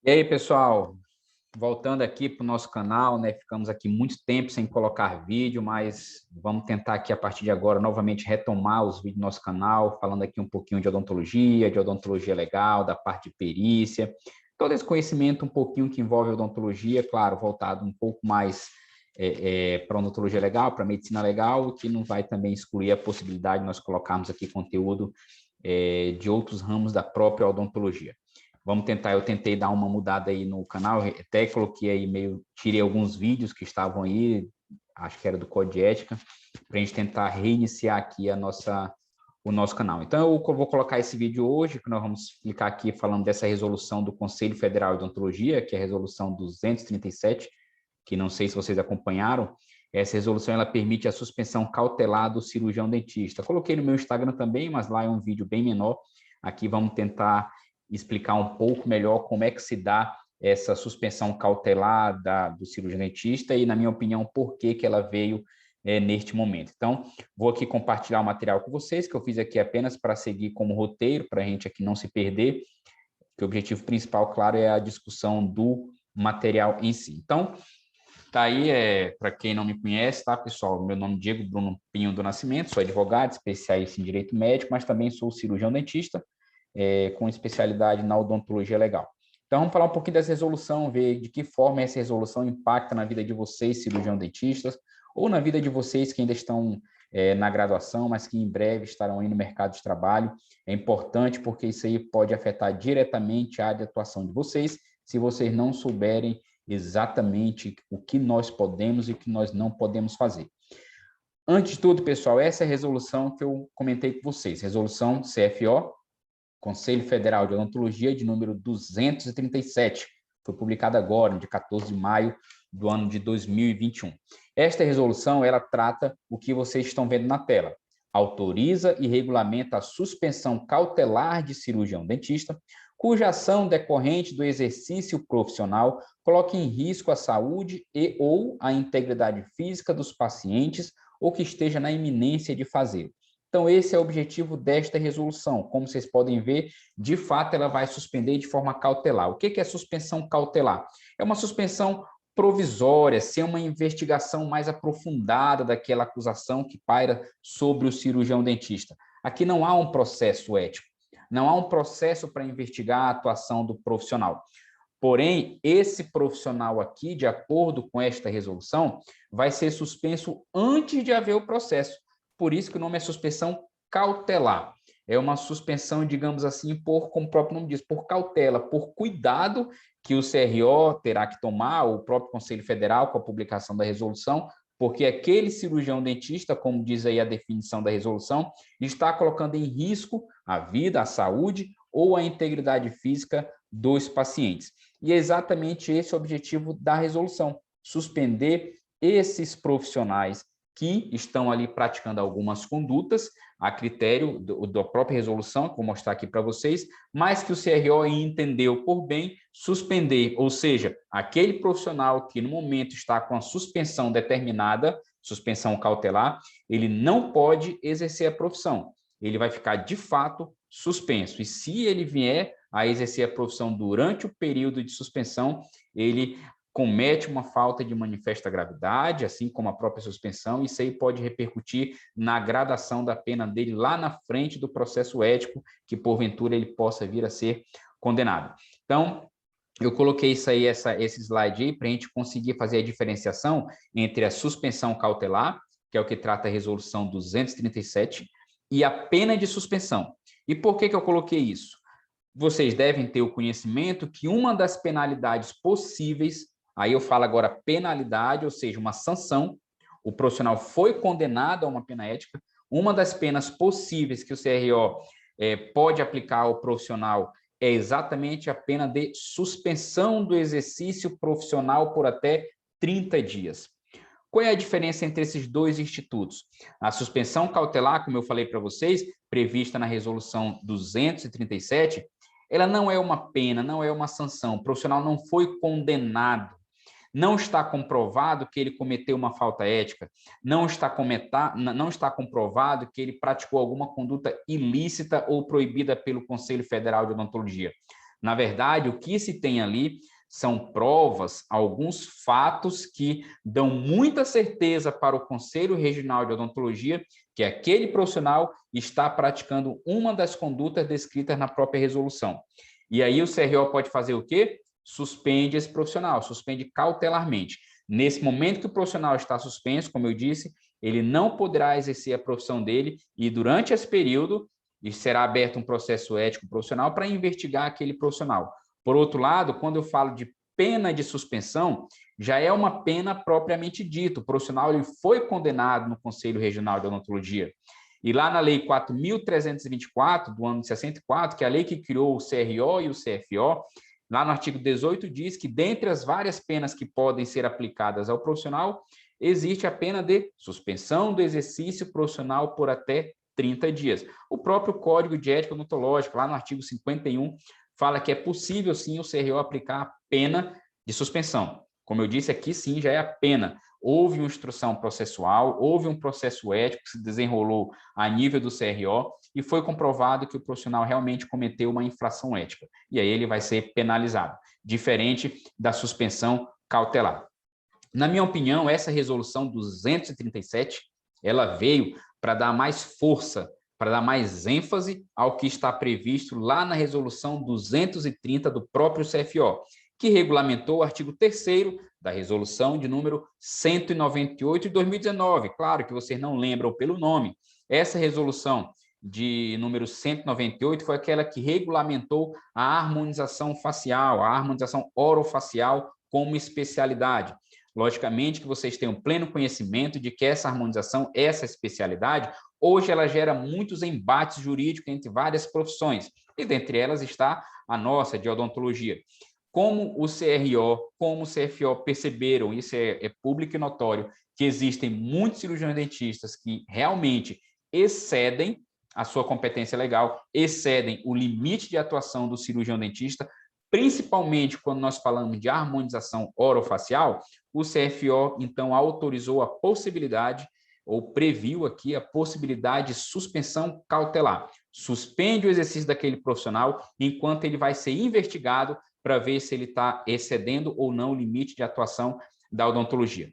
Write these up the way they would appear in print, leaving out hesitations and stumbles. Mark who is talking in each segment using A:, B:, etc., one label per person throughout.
A: E aí, pessoal, voltando aqui para o nosso canal, né? Ficamos aqui muito tempo sem colocar vídeo, mas vamos tentar aqui a partir de agora novamente retomar os vídeos do nosso canal, falando aqui um pouquinho de odontologia legal, da parte de perícia, todo esse conhecimento um pouquinho que envolve odontologia, claro, voltado um pouco mais para odontologia legal, para medicina legal, que não vai também excluir a possibilidade de nós colocarmos aqui conteúdo de outros ramos da própria odontologia. Vamos tentar, eu tentei dar uma mudada aí no canal, até coloquei aí tirei alguns vídeos que estavam aí, acho que era do Código de Ética, para a gente tentar reiniciar aqui o nosso canal. Então, eu vou colocar esse vídeo hoje, que nós vamos explicar aqui falando dessa resolução do Conselho Federal de Odontologia, que é a resolução 237, que não sei se vocês acompanharam. Essa resolução ela permite a suspensão cautelar do cirurgião dentista. Coloquei no meu Instagram também, mas lá é um vídeo bem menor. Aqui vamos tentar explicar um pouco melhor como é que se dá essa suspensão cautelar do cirurgião dentista e, na minha opinião, por que ela veio neste momento. Então, vou aqui compartilhar o material com vocês, que eu fiz aqui apenas para seguir como roteiro, para a gente aqui não se perder, que o objetivo principal, claro, é a discussão do material em si. Então, tá aí, para quem não me conhece, tá, pessoal? Meu nome é Diego Bruno Pinho do Nascimento, sou advogado, especialista em direito médico, mas também sou cirurgião dentista, com especialidade na odontologia legal. Então, vamos falar um pouquinho dessa resolução, ver de que forma essa resolução impacta na vida de vocês, cirurgião dentistas, ou na vida de vocês que ainda estão na graduação, mas que em breve estarão aí no mercado de trabalho. É importante porque isso aí pode afetar diretamente a área de atuação de vocês, se vocês não souberem exatamente o que nós podemos e o que nós não podemos fazer. Antes de tudo, pessoal, essa é a resolução que eu comentei com vocês, resolução CFO, Conselho Federal de Odontologia, de número 237, foi publicada agora, no dia 14 de maio do ano de 2021. Esta resolução, ela trata o que vocês estão vendo na tela. Autoriza e regulamenta a suspensão cautelar de cirurgião dentista, cuja ação decorrente do exercício profissional coloque em risco a saúde e ou a integridade física dos pacientes ou que esteja na iminência de fazê-lo. Então, esse é o objetivo desta resolução. Como vocês podem ver, de fato, ela vai suspender de forma cautelar. O que é suspensão cautelar? É uma suspensão provisória, sem uma investigação mais aprofundada daquela acusação que paira sobre o cirurgião dentista. Aqui não há um processo ético, não há um processo para investigar a atuação do profissional. Porém, esse profissional aqui, de acordo com esta resolução, vai ser suspenso antes de haver o processo. Por isso que o nome é suspensão cautelar. É uma suspensão, digamos assim, como o próprio nome diz, por cautela, por cuidado que o CRO terá que tomar, o próprio Conselho Federal, com a publicação da resolução, porque aquele cirurgião dentista, como diz aí a definição da resolução, está colocando em risco a vida, a saúde ou a integridade física dos pacientes. E é exatamente esse o objetivo da resolução, suspender esses profissionais que estão ali praticando algumas condutas a critério da própria resolução, que vou mostrar aqui para vocês, mas que o CRO entendeu por bem suspender, ou seja, aquele profissional que no momento está com a suspensão determinada, suspensão cautelar, ele não pode exercer a profissão, ele vai ficar de fato suspenso, e se ele vier a exercer a profissão durante o período de suspensão, ele comete uma falta de manifesta gravidade, assim como a própria suspensão, e isso aí pode repercutir na gradação da pena dele lá na frente do processo ético, que porventura ele possa vir a ser condenado. Então, eu coloquei isso aí, esse slide aí, para a gente conseguir fazer a diferenciação entre a suspensão cautelar, que é o que trata a resolução 237, e a pena de suspensão. E por que eu coloquei isso? Vocês devem ter o conhecimento que uma das penalidades possíveis, aí eu falo agora penalidade, ou seja, uma sanção, o profissional foi condenado a uma pena ética, uma das penas possíveis que o CRO pode aplicar ao profissional é exatamente a pena de suspensão do exercício profissional por até 30 dias. Qual é a diferença entre esses dois institutos? A suspensão cautelar, como eu falei para vocês, prevista na resolução 237, ela não é uma pena, não é uma sanção. O profissional não foi condenado. Não está comprovado que ele cometeu uma falta ética, não está comprovado que ele praticou alguma conduta ilícita ou proibida pelo Conselho Federal de Odontologia. Na verdade, o que se tem ali são provas, alguns fatos que dão muita certeza para o Conselho Regional de Odontologia que aquele profissional está praticando uma das condutas descritas na própria resolução. E aí o CRO pode fazer o quê? Suspende esse profissional, suspende cautelarmente. Nesse momento que o profissional está suspenso, como eu disse, ele não poderá exercer a profissão dele e durante esse período será aberto um processo ético profissional para investigar aquele profissional. Por outro lado, quando eu falo de pena de suspensão, já é uma pena propriamente dita. O profissional ele foi condenado no Conselho Regional de Odontologia. E lá na Lei 4.324, do ano de 64, que é a lei que criou o CRO e o CFO, lá no artigo 18 diz que, dentre as várias penas que podem ser aplicadas ao profissional, existe a pena de suspensão do exercício profissional por até 30 dias. O próprio Código de Ética Odontológica, lá no artigo 51, fala que é possível, sim, o CRO aplicar a pena de suspensão. Como eu disse, aqui, sim, já é a pena. Houve uma instrução processual, houve um processo ético que se desenrolou a nível do CRO e foi comprovado que o profissional realmente cometeu uma infração ética. E aí ele vai ser penalizado, diferente da suspensão cautelar. Na minha opinião, essa resolução 237, ela veio para dar mais força, para dar mais ênfase ao que está previsto lá na resolução 230 do próprio CFO, que regulamentou o artigo 3º da resolução de número 198 de 2019. Claro que vocês não lembram pelo nome. Essa resolução de número 198 foi aquela que regulamentou a harmonização facial, a harmonização orofacial como especialidade. Logicamente que vocês tenham pleno conhecimento de que essa harmonização, essa especialidade, hoje ela gera muitos embates jurídicos entre várias profissões, e dentre elas está a nossa, de odontologia. Como o CRO, como o CFO perceberam, isso é público e notório, que existem muitos cirurgiões dentistas que realmente excedem a sua competência legal, excedem o limite de atuação do cirurgião dentista, principalmente quando nós falamos de harmonização orofacial, o CFO, então, autorizou a possibilidade, ou previu aqui a possibilidade de suspensão cautelar. Suspende o exercício daquele profissional enquanto ele vai ser investigado para ver se ele está excedendo ou não o limite de atuação da odontologia.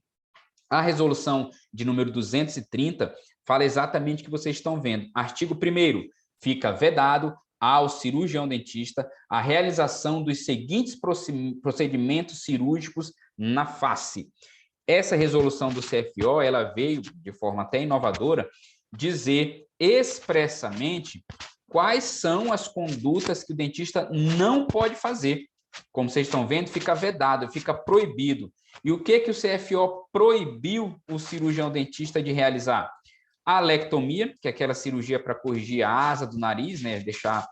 A: A resolução de número 230 fala exatamente o que vocês estão vendo. Artigo 1º, fica vedado ao cirurgião dentista a realização dos seguintes procedimentos cirúrgicos na face. Essa resolução do CFO, ela veio, de forma até inovadora, dizer expressamente quais são as condutas que o dentista não pode fazer. Como vocês estão vendo, fica vedado, fica proibido. E o que o CFO proibiu o cirurgião dentista de realizar? A alectomia, que é aquela cirurgia para corrigir a asa do nariz, né? Deixar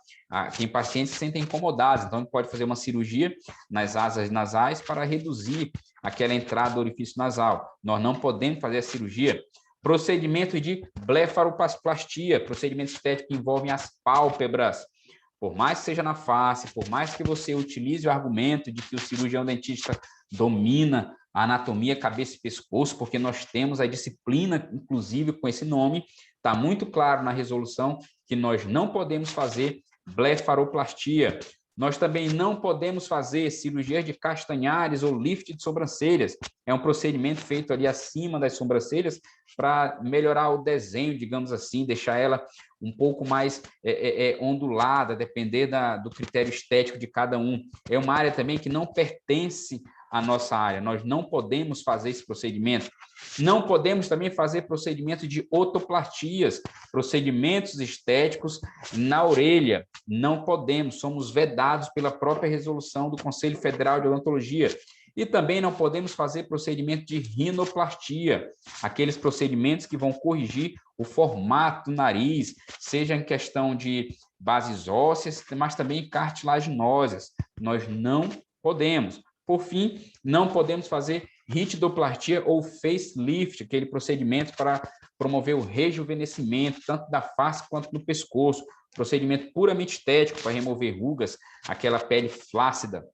A: tem pacientes que se sentem incomodados, então ele pode fazer uma cirurgia nas asas nasais para reduzir aquela entrada do orifício nasal. Nós não podemos fazer a cirurgia. Procedimento de blefaroplastia, procedimento estético que envolvem as pálpebras. Por mais que seja na face, por mais que você utilize o argumento de que o cirurgião dentista domina a anatomia cabeça e pescoço, porque nós temos a disciplina, inclusive, com esse nome, está muito claro na resolução que nós não podemos fazer blefaroplastia. Nós também não podemos fazer cirurgia de castanhares ou lift de sobrancelhas. É um procedimento feito ali acima das sobrancelhas para melhorar o desenho, digamos assim, deixar ela um pouco mais ondulada, depender do critério estético de cada um. É uma área também que não pertence à nossa área. Nós não podemos fazer esse procedimento. Não podemos também fazer procedimento de otoplastias, procedimentos estéticos na orelha. Não podemos, somos vedados pela própria resolução do Conselho Federal de Odontologia. E também não podemos fazer procedimento de rinoplastia, aqueles procedimentos que vão corrigir o formato do nariz, seja em questão de bases ósseas, mas também cartilaginosas. Nós não podemos. Por fim, não podemos fazer ritidoplastia ou facelift, aquele procedimento para promover o rejuvenescimento, tanto da face quanto do pescoço, procedimento puramente estético para remover rugas, aquela pele flácida.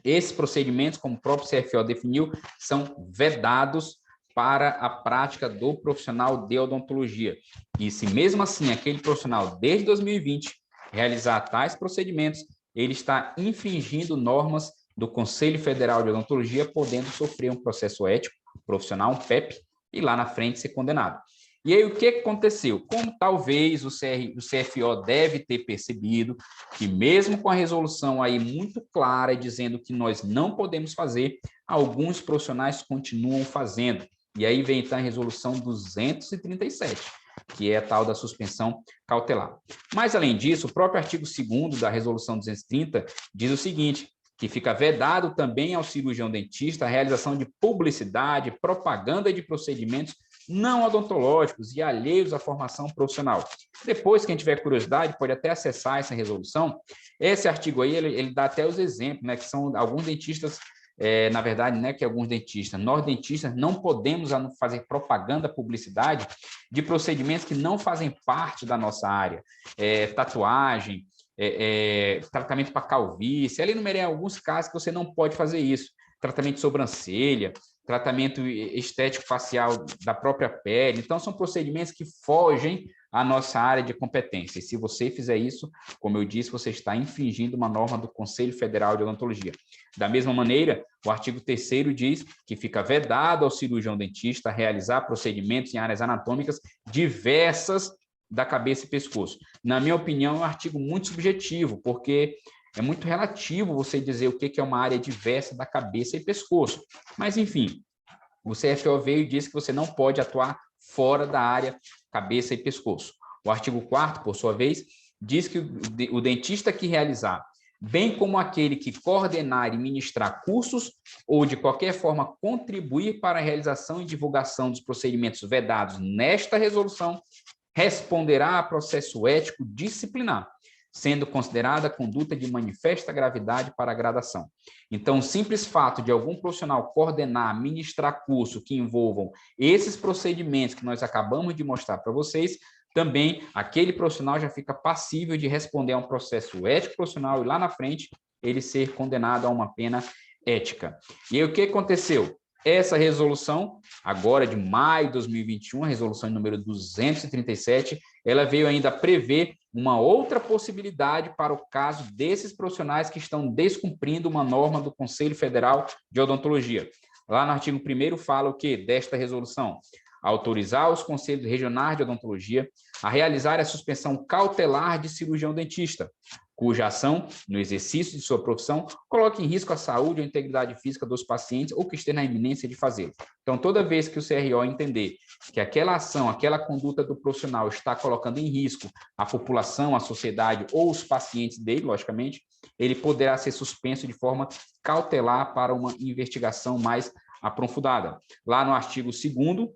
A: Esses procedimentos, como o próprio CFO definiu, são vedados para a prática do profissional de odontologia. E se mesmo assim aquele profissional, desde 2020, realizar tais procedimentos, ele está infringindo normas do Conselho Federal de Odontologia, podendo sofrer um processo ético profissional, um PEP, e lá na frente ser condenado. E aí, o que aconteceu? Como talvez o CFO deve ter percebido que mesmo com a resolução aí muito clara, dizendo que nós não podemos fazer, alguns profissionais continuam fazendo. E aí vem então a resolução 237, que é a tal da suspensão cautelar. Mas, além disso, o próprio artigo 2º da resolução 230 diz o seguinte, que fica vedado também ao cirurgião dentista a realização de publicidade, propaganda de procedimentos não odontológicos e alheios à formação profissional. Depois, quem tiver curiosidade, pode até acessar essa resolução. Esse artigo aí, ele dá até os exemplos, né, que são alguns dentistas, na verdade, né, que alguns dentistas, nós dentistas não podemos fazer propaganda, publicidade de procedimentos que não fazem parte da nossa área, tatuagem, tratamento para calvície, ali numerei alguns casos que você não pode fazer isso, tratamento de sobrancelha, tratamento estético facial da própria pele. Então, são procedimentos que fogem à nossa área de competência. E se você fizer isso, como eu disse, você está infringindo uma norma do Conselho Federal de Odontologia. Da mesma maneira, o artigo 3º diz que fica vedado ao cirurgião dentista realizar procedimentos em áreas anatômicas diversas da cabeça e pescoço. Na minha opinião, é um artigo muito subjetivo, porque é muito relativo você dizer o que é uma área diversa da cabeça e pescoço. Mas, enfim, o CFO veio e disse que você não pode atuar fora da área cabeça e pescoço. O artigo 4º, por sua vez, diz que o dentista que realizar, bem como aquele que coordenar e ministrar cursos ou, de qualquer forma, contribuir para a realização e divulgação dos procedimentos vedados nesta resolução, responderá a processo ético disciplinar, sendo considerada conduta de manifesta gravidade para a gradação. Então, o simples fato de algum profissional coordenar, ministrar curso que envolvam esses procedimentos que nós acabamos de mostrar para vocês, também aquele profissional já fica passível de responder a um processo ético profissional e lá na frente ele ser condenado a uma pena ética. E aí, o que aconteceu? Essa resolução, agora de maio de 2021, a resolução número 237, ela veio ainda prever uma outra possibilidade para o caso desses profissionais que estão descumprindo uma norma do Conselho Federal de Odontologia. Lá no artigo 1º fala o quê? Desta resolução: autorizar os conselhos regionais de odontologia a realizar a suspensão cautelar de cirurgião dentista, cuja ação, no exercício de sua profissão, coloque em risco a saúde ou a integridade física dos pacientes ou que esteja na iminência de fazê-lo. Então, toda vez que o CRO entender que aquela ação, aquela conduta do profissional está colocando em risco a população, a sociedade ou os pacientes dele, logicamente, ele poderá ser suspenso de forma cautelar para uma investigação mais aprofundada. Lá no artigo 2º,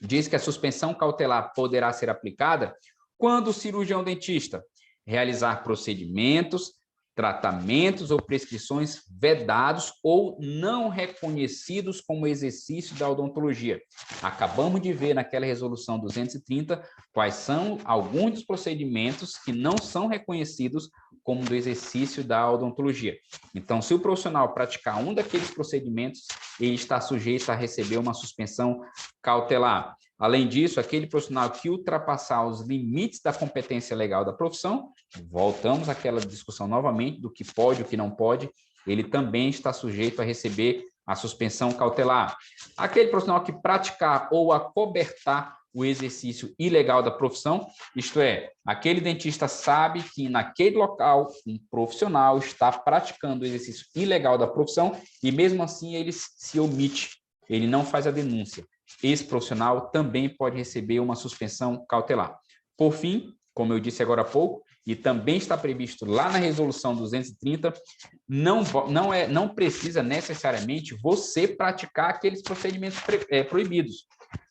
A: diz que a suspensão cautelar poderá ser aplicada quando o cirurgião dentista realizar procedimentos, tratamentos ou prescrições vedados ou não reconhecidos como exercício da odontologia. Acabamos de ver naquela resolução 230 quais são alguns dos procedimentos que não são reconhecidos como do exercício da odontologia. Então, se o profissional praticar um daqueles procedimentos, ele está sujeito a receber uma suspensão cautelar. Além disso, aquele profissional que ultrapassar os limites da competência legal da profissão, voltamos àquela discussão novamente do que pode e o que não pode, ele também está sujeito a receber a suspensão cautelar. Aquele profissional que praticar ou acobertar o exercício ilegal da profissão, isto é, aquele dentista sabe que naquele local um profissional está praticando o exercício ilegal da profissão e mesmo assim ele se omite, ele não faz a denúncia. Esse profissional também pode receber uma suspensão cautelar. Por fim, como eu disse agora há pouco, e também está previsto lá na resolução 230, não precisa necessariamente você praticar aqueles procedimentos proibidos.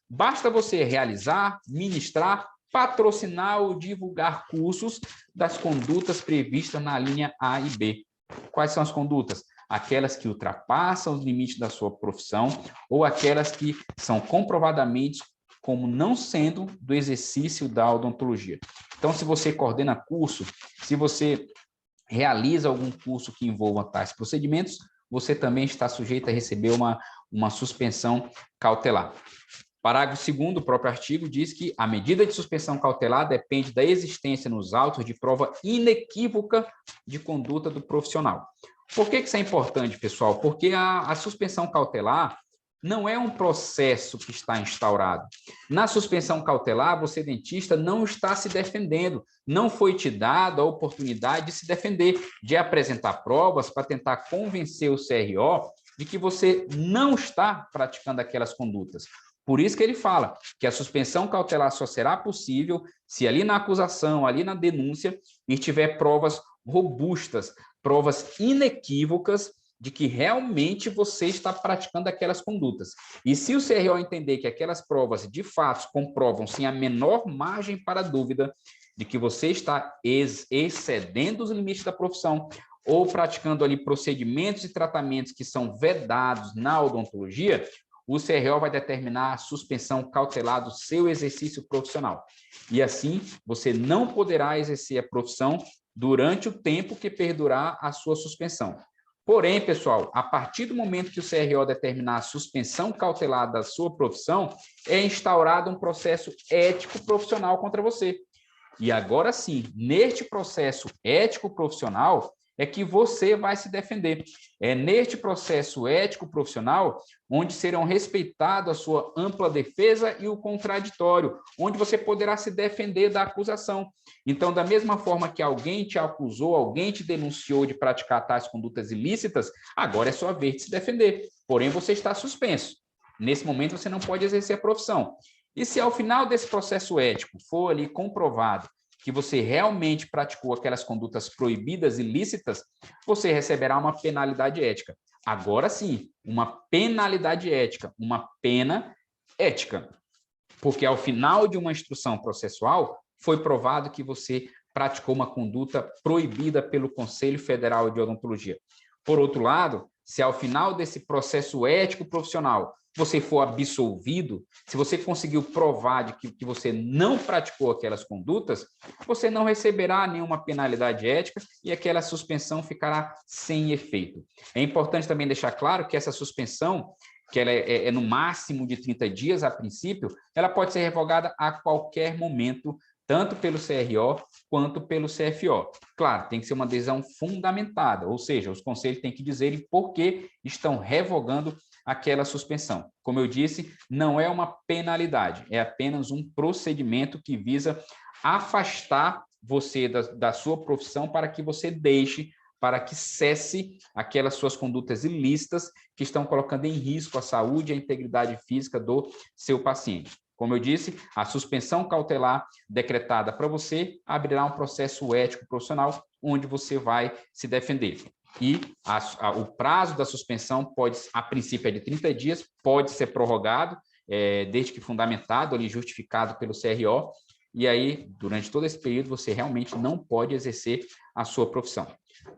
A: Basta você realizar, ministrar, patrocinar ou divulgar cursos das condutas previstas na linha A e B. Quais são as condutas? Aquelas que ultrapassam os limites da sua profissão ou aquelas que são comprovadamente como não sendo do exercício da odontologia. Então, se você coordena curso, se você realiza algum curso que envolva tais procedimentos, você também está sujeito a receber uma suspensão cautelar. Parágrafo 2º do próprio artigo diz que a medida de suspensão cautelar depende da existência nos autos de prova inequívoca de conduta do profissional. Por que isso é importante, pessoal? Porque a suspensão cautelar não é um processo que está instaurado. Na suspensão cautelar, você, dentista, não está se defendendo, não foi te dada a oportunidade de se defender, de apresentar provas para tentar convencer o CRO de que você não está praticando aquelas condutas. Por isso que ele fala que a suspensão cautelar só será possível se ali na acusação, ali na denúncia, tiver provas robustas, provas inequívocas de que realmente você está praticando aquelas condutas. E se o CRO entender que aquelas provas, de fato, comprovam sem a menor margem para dúvida de que você está excedendo os limites da profissão ou praticando ali procedimentos e tratamentos que são vedados na odontologia, o CRO vai determinar a suspensão cautelar do seu exercício profissional. E assim, você não poderá exercer a profissão durante o tempo que perdurar a sua suspensão. Porém, pessoal, a partir do momento que o CRO determinar a suspensão cautelar da sua profissão, é instaurado um processo ético profissional contra você. E agora sim, neste processo ético profissional, é que você vai se defender. É neste processo ético profissional onde serão respeitados a sua ampla defesa e o contraditório, onde você poderá se defender da acusação. Então, da mesma forma que alguém te acusou, alguém te denunciou de praticar tais condutas ilícitas, agora é sua vez de se defender. Porém, você está suspenso. Nesse momento, você não pode exercer a profissão. E se ao final desse processo ético for ali comprovado que você realmente praticou aquelas condutas proibidas, ilícitas, você receberá uma penalidade ética. Agora sim, uma penalidade ética, uma pena ética. Porque ao final de uma instrução processual, foi provado que você praticou uma conduta proibida pelo Conselho Federal de Odontologia. Por outro lado, se ao final desse processo ético profissional você for absolvido, se você conseguiu provar de que você não praticou aquelas condutas, você não receberá nenhuma penalidade ética e aquela suspensão ficará sem efeito. É importante também deixar claro que essa suspensão, que ela é no máximo de 30 dias a princípio, ela pode ser revogada a qualquer momento, tanto pelo CRO quanto pelo CFO. Claro, tem que ser uma decisão fundamentada, ou seja, os conselhos têm que dizer por que estão revogando aquela suspensão. Como eu disse, não é uma penalidade, é apenas um procedimento que visa afastar você da sua profissão para que você deixe, para que cesse aquelas suas condutas ilícitas que estão colocando em risco a saúde e a integridade física do seu paciente. Como eu disse, a suspensão cautelar decretada para você abrirá um processo ético profissional onde você vai se defender. E o prazo da suspensão pode, a princípio, é de 30 dias, pode ser prorrogado, desde que fundamentado, ali, justificado pelo CRO, e aí, durante todo esse período, você realmente não pode exercer a sua profissão.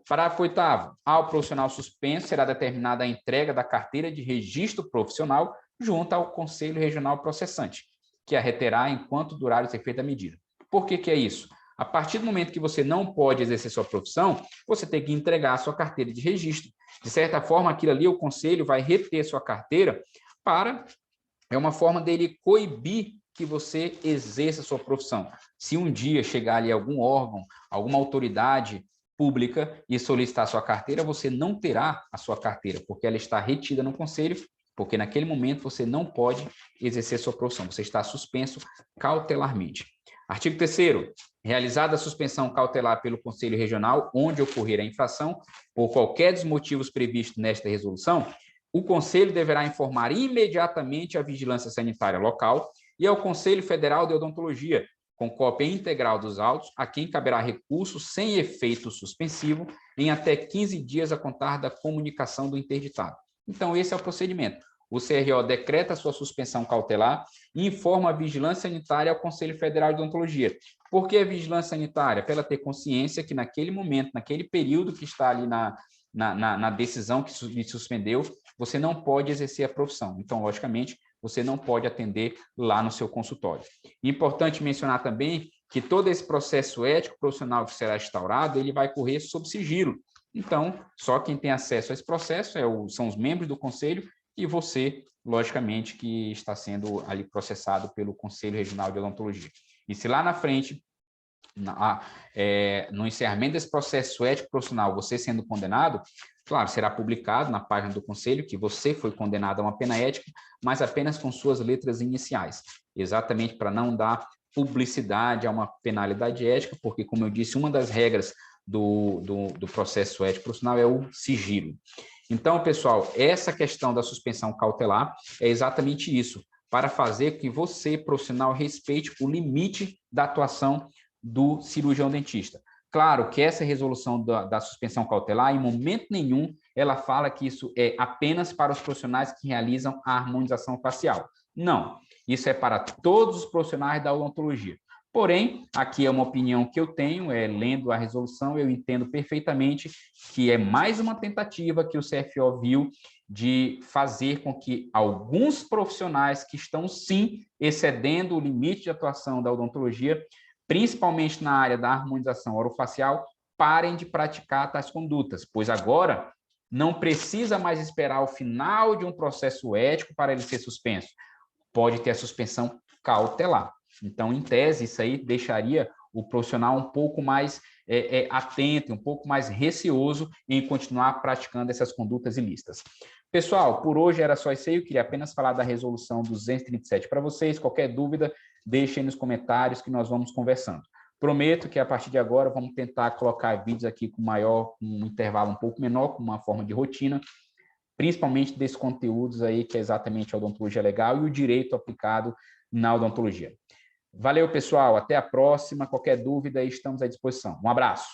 A: Parágrafo 8º. Ao profissional suspenso, será determinada a entrega da carteira de registro profissional junto ao Conselho Regional Processante, que a reterá enquanto durar os efeitos da medida. Por que é isso? A partir do momento que você não pode exercer sua profissão, você tem que entregar a sua carteira de registro. De certa forma, aquilo ali, o conselho vai reter sua carteira é uma forma dele coibir que você exerça a sua profissão. Se um dia chegar ali algum órgão, alguma autoridade pública e solicitar a sua carteira, você não terá a sua carteira, porque ela está retida no conselho, porque naquele momento você não pode exercer sua profissão, você está suspenso cautelarmente. Artigo 3º. Realizada a suspensão cautelar pelo Conselho Regional, onde ocorrer a infração, por qualquer dos motivos previstos nesta resolução, o Conselho deverá informar imediatamente a Vigilância Sanitária Local e ao Conselho Federal de Odontologia, com cópia integral dos autos, a quem caberá recurso sem efeito suspensivo em até 15 dias a contar da comunicação do interditado. Então, esse é o procedimento. O CRO decreta a sua suspensão cautelar e informa a Vigilância Sanitária ao Conselho Federal de Odontologia. Por que a Vigilância Sanitária? Para ela ter consciência que naquele momento, naquele período que está ali na decisão que lhe suspendeu, você não pode exercer a profissão. Então, logicamente, você não pode atender lá no seu consultório. Importante mencionar também que todo esse processo ético profissional que será instaurado, ele vai correr sob sigilo. Então, só quem tem acesso a esse processo são os membros do conselho e você, logicamente que está sendo ali processado pelo Conselho Regional de Odontologia. E se lá na frente, no encerramento desse processo ético profissional, você sendo condenado, claro, será publicado na página do Conselho que você foi condenado a uma pena ética, mas apenas com suas letras iniciais, exatamente para não dar publicidade a uma penalidade ética, porque, como eu disse, uma das regras do processo ético profissional é o sigilo. Então, pessoal, essa questão da suspensão cautelar é exatamente isso, para fazer que você, profissional, respeite o limite da atuação do cirurgião dentista. Claro que essa resolução da suspensão cautelar, em momento nenhum, ela fala que isso é apenas para os profissionais que realizam a harmonização facial. Não, isso é para todos os profissionais da odontologia. Porém, aqui é uma opinião que eu tenho, lendo a resolução, eu entendo perfeitamente que é mais uma tentativa que o CFO viu de fazer com que alguns profissionais que estão, sim, excedendo o limite de atuação da odontologia, principalmente na área da harmonização orofacial, parem de praticar tais condutas, pois agora não precisa mais esperar o final de um processo ético para ele ser suspenso. Pode ter a suspensão cautelar. Então, em tese, isso aí deixaria o profissional um pouco mais atento, um pouco mais receoso em continuar praticando essas condutas ilícitas. Pessoal, por hoje era só isso aí. Eu queria apenas falar da resolução 237 para vocês. Qualquer dúvida, deixem nos comentários que nós vamos conversando. Prometo que a partir de agora vamos tentar colocar vídeos aqui com um intervalo um pouco menor, com uma forma de rotina, principalmente desses conteúdos aí que é exatamente a odontologia legal e o direito aplicado na odontologia. Valeu, pessoal. Até a próxima. Qualquer dúvida, estamos à disposição. Um abraço.